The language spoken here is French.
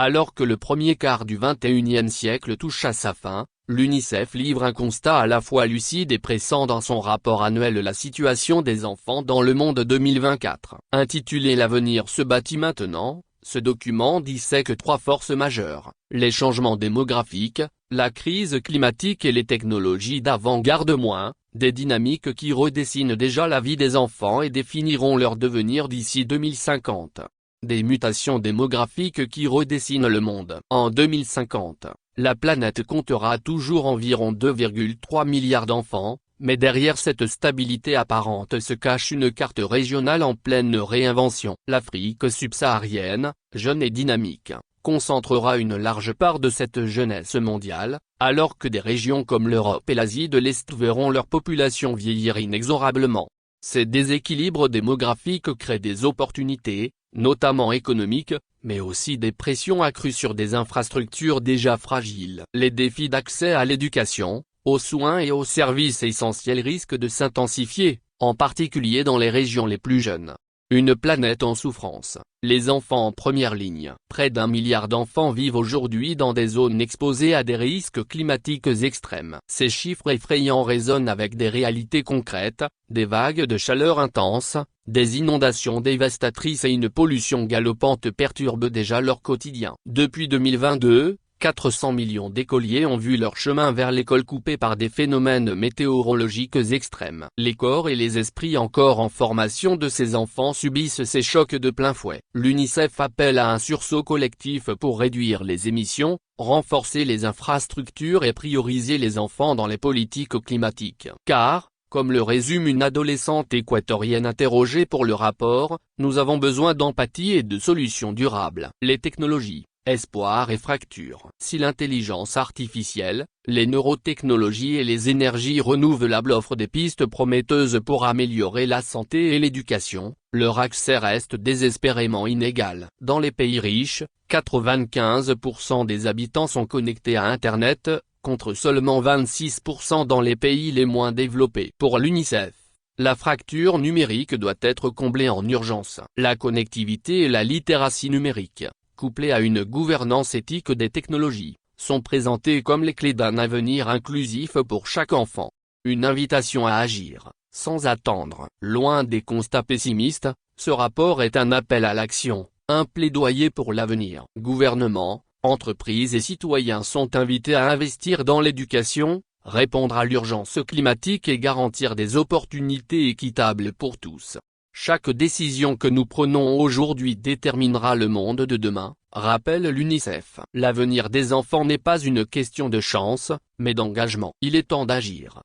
Alors que le premier quart du XXIe siècle touche à sa fin, l'UNICEF livre un constat à la fois lucide et pressant dans son rapport annuel La situation des enfants dans le monde 2024. Intitulé L'avenir se bâtit maintenant, ce document dissèque trois forces majeures, les changements démographiques, la crise climatique et les technologies d'avant-garde des dynamiques qui redessinent déjà la vie des enfants et définiront leur devenir d'ici 2050. Des mutations démographiques qui redessinent le monde. En 2050, la planète comptera toujours environ 2,3 milliards d'enfants, mais derrière cette stabilité apparente se cache une carte régionale en pleine réinvention. L'Afrique subsaharienne, jeune et dynamique, concentrera une large part de cette jeunesse mondiale, alors que des régions comme l'Europe et l'Asie de l'Est verront leur population vieillir inexorablement. Ces déséquilibres démographiques créent des opportunités, notamment économiques, mais aussi des pressions accrues sur des infrastructures déjà fragiles. Les défis d'accès à l'éducation, aux soins et aux services essentiels risquent de s'intensifier, en particulier dans les régions les plus jeunes. Une planète en souffrance, les enfants en première ligne. Près d'1 milliard d'enfants vivent aujourd'hui dans des zones exposées à des risques climatiques extrêmes. Ces chiffres effrayants résonnent avec des réalités concrètes, des vagues de chaleur intenses, des inondations dévastatrices et une pollution galopante perturbent déjà leur quotidien. Depuis 2022, 400 millions d'écoliers ont vu leur chemin vers l'école coupé par des phénomènes météorologiques extrêmes. Les corps et les esprits encore en formation de ces enfants subissent ces chocs de plein fouet. L'UNICEF appelle à un sursaut collectif pour réduire les émissions, renforcer les infrastructures et prioriser les enfants dans les politiques climatiques. Car, comme le résume une adolescente équatorienne interrogée pour le rapport, nous avons besoin d'empathie et de solutions durables. Les technologies, espoir et fracture. Si l'intelligence artificielle, les neurotechnologies et les énergies renouvelables offrent des pistes prometteuses pour améliorer la santé et l'éducation, leur accès reste désespérément inégal. Dans les pays riches, 95% des habitants sont connectés à Internet, contre seulement 26% dans les pays les moins développés. Pour l'UNICEF, la fracture numérique doit être comblée en urgence. La connectivité et la littératie numérique, couplées à une gouvernance éthique des technologies, sont présentées comme les clés d'un avenir inclusif pour chaque enfant. Une invitation à agir, sans attendre. Loin des constats pessimistes, ce rapport est un appel à l'action, un plaidoyer pour l'avenir. Gouvernements, entreprises et citoyens sont invités à investir dans l'éducation, répondre à l'urgence climatique et garantir des opportunités équitables pour tous. Chaque décision que nous prenons aujourd'hui déterminera le monde de demain, rappelle l'UNICEF. L'avenir des enfants n'est pas une question de chance, mais d'engagement. Il est temps d'agir.